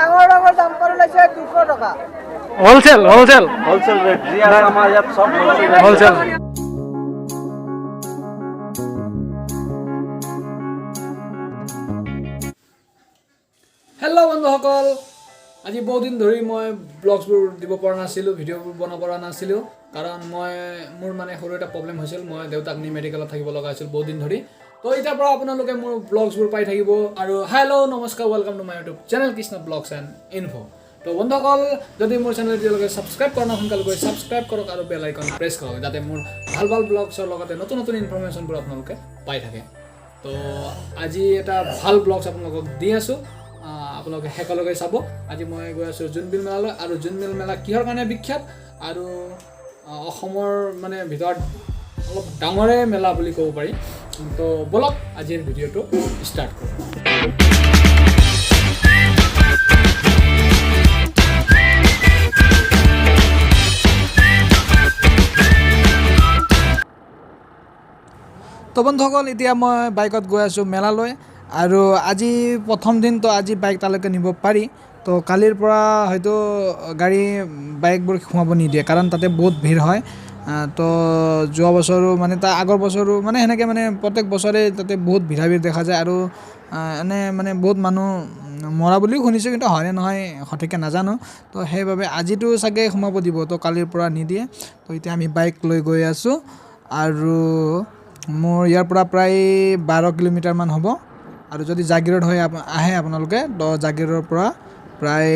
ডাঙৰ ডাঙৰ দাম কৰি লৈছে 200 টকা। হোলসেল হোলসেল হোলসেল ৰেট যি আছে আমাৰ ইয়াত সব হোলসেল হেল্ল' বন্ধুসকল, আজি বহুদিন ধৰি মই ব্লগছবোৰ দিব পৰা নাছিলোঁ, ভিডিঅ'বোৰ বনাব পৰা নাছিলোঁ, কাৰণ মোৰ মানে সৰু এটা প্ৰব্লেম হৈছিল। মই দেউতাক নি মেডিকেলত থাকিব লগা হৈছিল বহুত দিন ধৰি। তো এতিয়াৰ পৰা আপোনালোকে মোৰ ব্লগছবোৰ পাই থাকিব। আৰু হেল্ল' নমস্কাৰ, welcome to my YouTube channel Krishna blogs and info. তো বন্ধুসকল, যদি মোৰ চেনেল এতিয়ালৈকে ছাবস্ক্ৰাইব কৰা নাই সোনকালে গৈ ছাবস্ক্ৰাইব কৰক আৰু বেল আইকন প্ৰেছ কৰক, যাতে মোৰ ভাল ভাল ব্লগছৰ লগতে নতুন নতুন ইনফৰমেশ্যনবোৰ আপোনালোকে পাই থাকে। তো আজি এটা ভাল ব্লগছ আপোনালোকক দি আছোঁ, আপোনালোকে শেষলৈকে চাব। আজি মই গৈ আছোঁ জোনবিল মেলালৈ। আৰু জোনবিল মেলা কিহৰ কাৰণে বিখ্যাত আৰু অসমৰ মানে ভিতৰত অলপ ডাঙৰে মেলা বুলি ক'ব পাৰি। তো ব'লক আজিৰ ভিডিঅ'টো ষ্টাৰ্ট কৰোঁ। তো বন্ধুসকল, এতিয়া মই বাইকত গৈ আছোঁ মেলালৈ। আৰু আজি প্ৰথম দিন, তো আজি বাইক তালৈকে নিব পাৰি। তো কালিৰ পৰা হয়তো বাইকবোৰ সোমাব নিদিয়ে, কাৰণ তাতে বহুত ভিৰ হয়। তো যোৱা বছৰো মানে তাৰ আগৰ বছৰো মানে সেনেকৈ মানে প্ৰত্যেক বছৰে তাতে বহুত ভিৰ দেখা যায়। আৰু এনে মানে বহুত মানুহ মৰা বুলিও শুনিছোঁ, কিন্তু হয়নে নহয় সঠিককৈ নাজানো। তো সেইবাবে আজিতো চাগে সোমাব দিব, তো কালিৰ পৰা নিদিয়ে। তো এতিয়া আমি বাইক লৈ গৈ আছোঁ। আৰু মোৰ ইয়াৰ পৰা প্ৰায় 12 কিলোমিটাৰমান হ'ব। আৰু যদি জাগিৰোড হৈ আহে আপোনালোকে, তো জাগিৰোডৰ পৰা প্ৰায়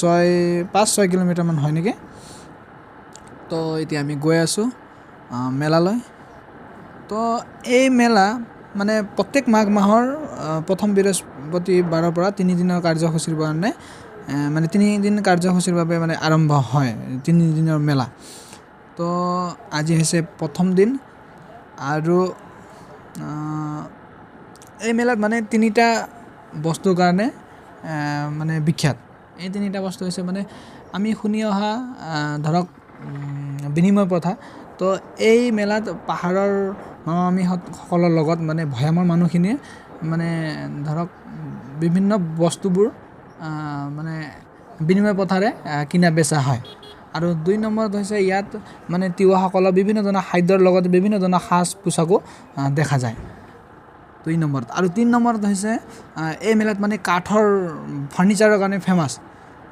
5-6 কিলোমিটাৰমান হয় নেকি। তো এতিয়া আমি গৈ আছোঁ মেলালৈ। তো এই মেলা মানে প্ৰত্যেক মাহৰ প্ৰথম বৃহস্পতিবাৰৰ পৰা 3 দিনৰ কাৰ্যসূচীৰ কাৰণে মানে 3 দিন কাৰ্যসূচীৰ বাবে মানে আৰম্ভ হয় 3 দিনৰ মেলা। তো আজি হৈছে প্ৰথম দিন। আৰু এই মেলাত মানে 3টা বস্তুৰ কাৰণে মানে বিখ্যাত। এই 3টা বস্তু হৈছে মানে আমি শুনি অহা ধৰক বিনিময় প্ৰথা। তো এই মেলাত পাহাৰৰ সকলৰ লগত মানে ভৈয়ামৰ মানুহখিনিয়ে মানে ধৰক বিভিন্ন বস্তুবোৰ মানে বিনিময় প্ৰথাৰে কিনা বেচা হয়। আৰু 2 নম্বৰত হৈছে ইয়াত মানে তিৱাসকলৰ বিভিন্ন ধৰণৰ খাদ্যৰ লগতে বিভিন্ন ধৰণৰ সাজ পোছাকো দেখা যায় 2 নম্বৰত। আৰু 3 নম্বৰত হৈছে এই মেলাত মানে কাঠৰ ফাৰ্নিচাৰৰ কাৰণে ফেমাছ।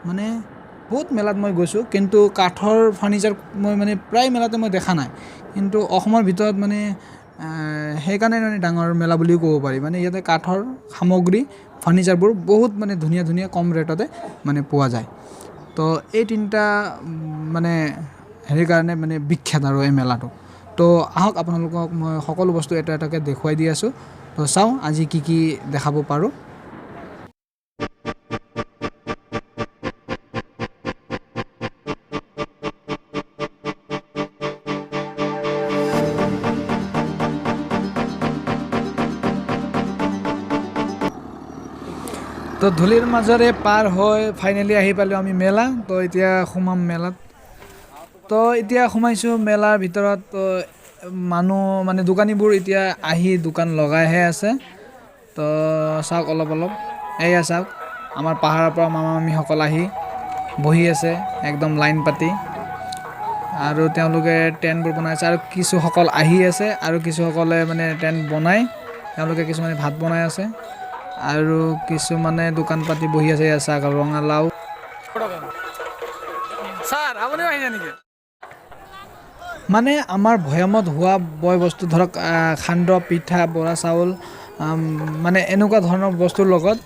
মানে বহুত মেলাত মই গৈছোঁ, কিন্তু কাঠৰ ফাৰ্নিচাৰ মই মানে প্ৰায় মেলাতে মই দেখা নাই। কিন্তু অসমৰ ভিতৰত মানে সেইকাৰণে মানে ডাঙৰ মেলা বুলিও ক'ব পাৰি। মানে ইয়াতে কাঠৰ সামগ্ৰী ফাৰ্নিচাৰবোৰ বহুত মানে ধুনীয়া ধুনীয়া কম ৰেটতে মানে পোৱা যায়। তো এই 3টা মানে হেৰিৰ কাৰণে মানে বিখ্যাত আৰু এই মেলাটো। তো আহক আপোনালোকক মই সকলো বস্তু এটা এটাকৈ দেখুৱাই দি আছোঁ। তো চাওঁ আজি কি কি দেখাব পাৰোঁ। তো ধূলিৰ মাজেৰে পাৰ হৈ ফাইনেলি আহি পালোঁ আমি মেলা। তো এতিয়া সোমাম মেলাত। তো এতিয়া সোমাইছোঁ মেলাৰ ভিতৰত। তো মানুহ মানে দোকানীবোৰ এতিয়া আহি দোকান লগাইহে আছে। তো চাওক অলপ এয়া চাওক, আমাৰ পাহাৰৰ পৰা মামা মামীসকল আহি বহি আছে একদম লাইন পাতি। আৰু তেওঁলোকে টেণ্টবোৰ বনাই আছে। আৰু কিছুসকল আহি আছে, আৰু কিছুসকলে মানে টেণ্ট বনাই তেওঁলোকে কিছুমানে ভাত বনাই আছে। আৰু কিছুমানে দোকান পাতি বহি আছে। এয়া চাওক ৰঙালাও। ছাৰ আপুনিও আহিছে নেকি? মানে আমাৰ ভৈয়ামত হোৱা বয় বস্তু ধৰক সান্দহ, পিঠা, বৰা চাউল, মানে এনেকুৱা ধৰণৰ বস্তুৰ লগত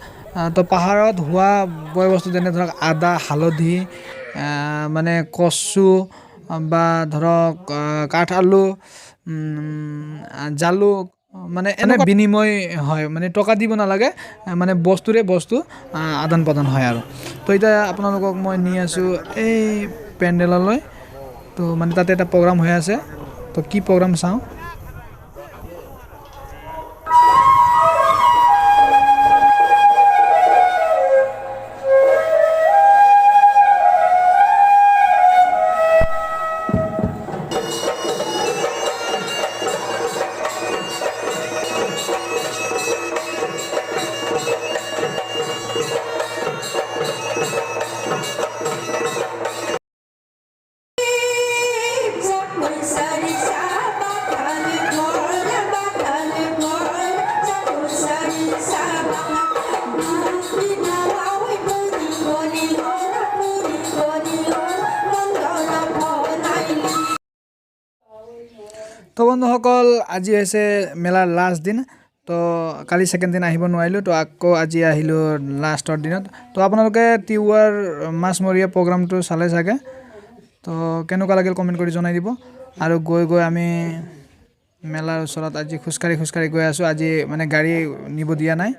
তো পাহাৰত হোৱা বয় বস্তু যেনে ধৰক আদা, হালধি, মানে কচু বা ধৰক কাঠ আলু, জালুক, মানে এনে বিনিময় হয়। মানে টকা দিব নালাগে, মানে বস্তুৰে বস্তু আদান প্ৰদান হয় আৰু। তো এতিয়া আপোনালোকক মই নি আছোঁ এই পেণ্ডেললৈ। তো মানে তাতে এটা প্ৰগ্ৰাম হৈ আছে। তো কি প্ৰগ্ৰাম চাওঁ। বন্ধুসকল আজি হৈছে মেলাৰ লাষ্ট দিন তো কালি সেকেন্ড দিন আহিব নোৱাৰিলোঁ তো আকৌ আজি আহিলোঁ লাষ্টৰ দিনত তো আপোনালোকে তিৱাৰ মাছমৰীয়া প্ৰগ্ৰামটো চালে চাগে তো কেনেকুৱা লাগিল কমেণ্ট কৰি জনাই দিব আৰু গৈ আমি মেলাৰ ওচৰত আজি খোজকাঢ়ি গৈ আছোঁ আজি মানে গাড়ী নিব দিয়া নাই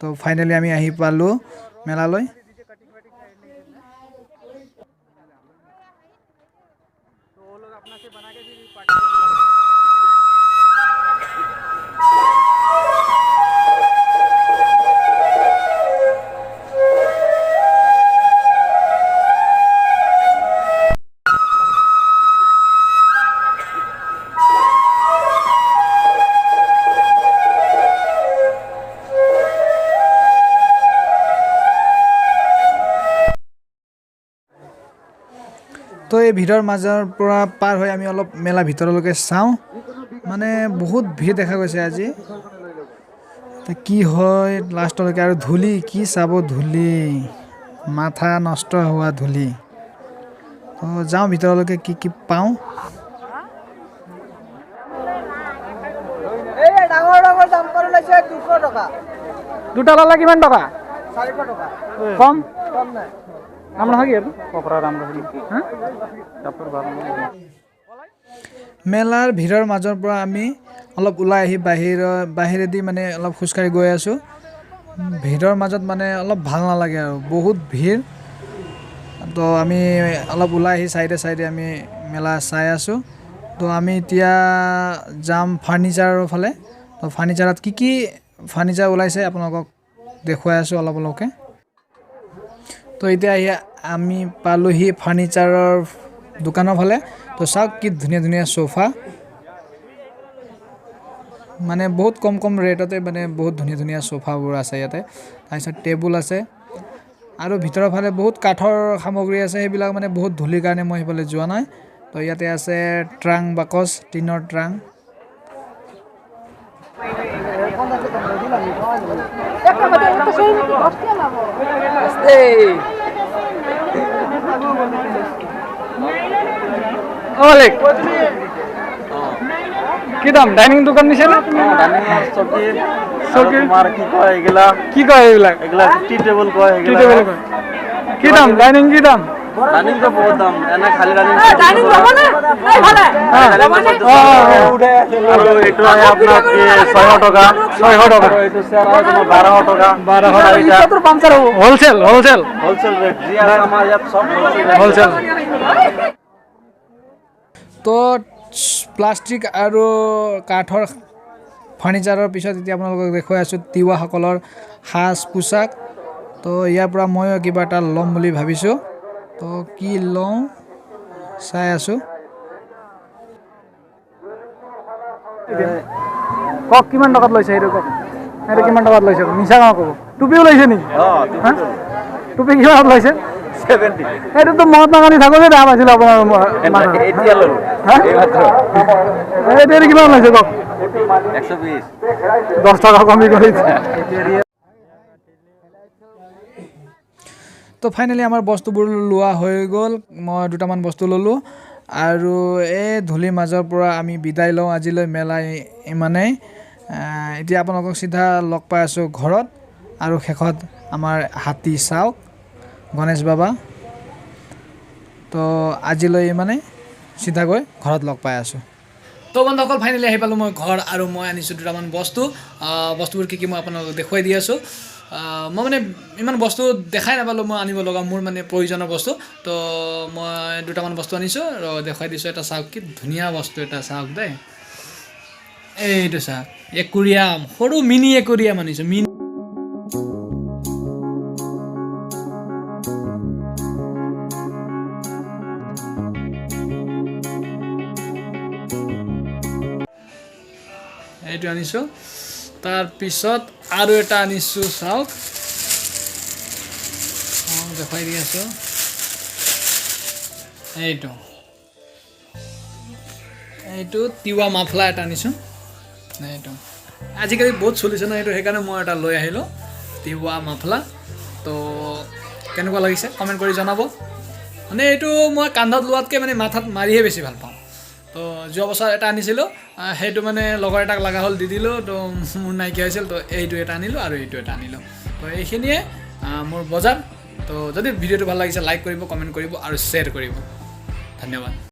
তো ফাইনেলি আমি আহি পালোঁ মেলালৈ তো এই ভিৰৰ মাজৰ পৰা পাৰ হৈ আমি অলপ মেলা ভিতৰলৈকে চাওঁ মানে বহুত ভিৰ দেখা গৈছে আজি তো কি হয় লাষ্টলৈকে আৰু ধূলি কি চাব ধূলি মাথা নষ্ট হোৱা ধূলি তো যাওঁ ভিতৰলৈকে কি পাওঁ এই ডাঙৰ দাম কৰি লৈছে 200 টকা দুটা লালা কিমান টকা 400 টকা কম কম নাই দাম নহয় কি আৰু কপৰা দাম নহয় হা কাপোৰ ভাল মেলাৰ ভিৰৰ মাজৰ পৰা আমি অলপ ওলাই আহি বাহিৰেদি মানে অলপ খোজকাঢ়ি গৈ আছোঁ ভিৰৰ মাজত মানে অলপ ভাল নালাগে আৰু বহুত ভিৰ তো আমি অলপ ওলাই আহি চাইডে আমি মেলা চাই আছোঁ তো আমি এতিয়া যাম ফাৰ্নিচাৰৰ ফালে তো ফাৰ্নিচাৰত কি ফাৰ্নিচাৰ ওলাইছে আপোনালোকক দেখুৱাই আছোঁ অলপকৈ তো এতিয়া আমি পালোহি ফাৰ্নিচাৰৰ দোকানৰ ফালে তো চাওক কি ধুনীয়া সোফা মানে বহুত কম ৰেটতে মানে বহুত ধুনীয়া সোফাবোৰ আছে ইয়াতে তাৰপিছত টেবুল আছে আৰু ভিতৰৰ ফালে বহুত কাঠৰ সামগ্ৰী আছে সেইবিলাক মানে বহুত ধূলিৰ কাৰণে মই সেইফালে যোৱা নাই তো ইয়াতে আছে ট্ৰাং বাকচ টিনৰ ট্ৰাং ওলেক কি দাম ডাইনিং দোকান দিছে না ডাইনিং চকী চকী তোমাৰ কি কয় এগুলা কি কয় এইবিলাক এগুলা টি টেবল কয় কি এগুলা টেবল কয় কি দাম ডাইনিং কি দাম ডাইনিং তো বহুত দাম এনে খালি ডাইনিং আৰু এইটো আহে আপোনাৰ কি 600 টকা এইটো চেয়াৰ আহে তোমাৰ 1200 টকা হোলসেল হোলসেল ৰেট যি আছে আমাৰ ইয়াত সব হোলসেল তো প্লাষ্টিক আৰু কাঠৰ ফাৰ্নিচাৰৰ পিছত এতিয়া আপোনালোকক দেখুৱাই আছোঁ তিৱাসকলৰ সাজ পোছাক তো ইয়াৰ পৰা ময়ো কিবা এটা ল'ম বুলি ভাবিছোঁ তো কি লওঁ চাই আছোঁ কক কিমান টকাত লৈছে সেইটো কক সেইটো কিমান টকাত লৈছে মিছা ক'ব টুপিও লৈছে নেকি হা টুপি কিমানত লৈছে 70 এইটোতো মহাত্মা গান্ধী থাকোঁতে দাম আছিল আপোনাৰ এতিয়া ললো এইটো কিমান লৈছে কওক 120 10 টকা কমি কৰিছে তো ফাইনেলি আমাৰ বস্তুবোৰ লোৱা হৈ গ'ল মই দুটামান বস্তু ল'লোঁ আৰু এই ধূলিৰ মাজৰ পৰা আমি বিদায় লওঁ আজিলৈ মেলা ইমানেই এতিয়া আপোনালোকক চিধা লগ পাই আছোঁ ঘৰত আৰু শেষত আমাৰ হাতী চাওক গণেশ বাবা তো আজিলৈ ইমানেই চিধা গৈ ঘৰত লগ পাই আছোঁ তো বন্ধুসকল ফাইনেলি আহি পালোঁ মই ঘৰ আৰু মই আনিছোঁ দুটামান বস্তুবোৰ কি মই আপোনালোকক দেখুৱাই দি আছোঁ মই মানে ইমান বস্তু দেখাই নাপালোঁ মই আনিব লগা মোৰ মানে প্ৰয়োজনীয় বস্তু তো মই দুটামান বস্তু আনিছোঁ আৰু দেখুৱাই দিছোঁ এটা চাওক কি ধুনীয়া বস্তু এটা চাওক দেই এইটো চাওক একুৰিয়াম সৰু মিনি একুৰিয়াম আনিছোঁ এইটো আনিছোঁ তাৰপিছত আৰু এটা আনিছোঁ চাওক দেখুৱাই দি আছোঁ এইটো তিৱা মাফলা এটা আনিছোঁ এইটো আজিকালি বহুত চলিছে ন এইটো সেইকাৰণে মই এটা লৈ আহিলোঁ তিৱা মাফলা তো কেনেকুৱা লাগিছে কমেণ্ট কৰি জনাব মানে এইটো মই কান্ধত লোৱাতকৈ মানে মাথাত মাৰিহে বেছি ভাল পাওঁ তো যোৱা বছৰ এটা আনিছিলোঁ সেইটো মানে লগৰ এটাক লগা হ'ল দি দিলোঁ তো মোৰ নাইকিয়া হৈছিল তো এইটো এটা আনিলোঁ আৰু এইটো এটা আনিলোঁ তো এইখিনিয়ে মোৰ বজাৰ তো যদি ভিডিঅ'টো ভাল লাগিছে লাইক কৰিব কমেণ্ট কৰিব আৰু শ্বেয়াৰ কৰিব ধন্যবাদ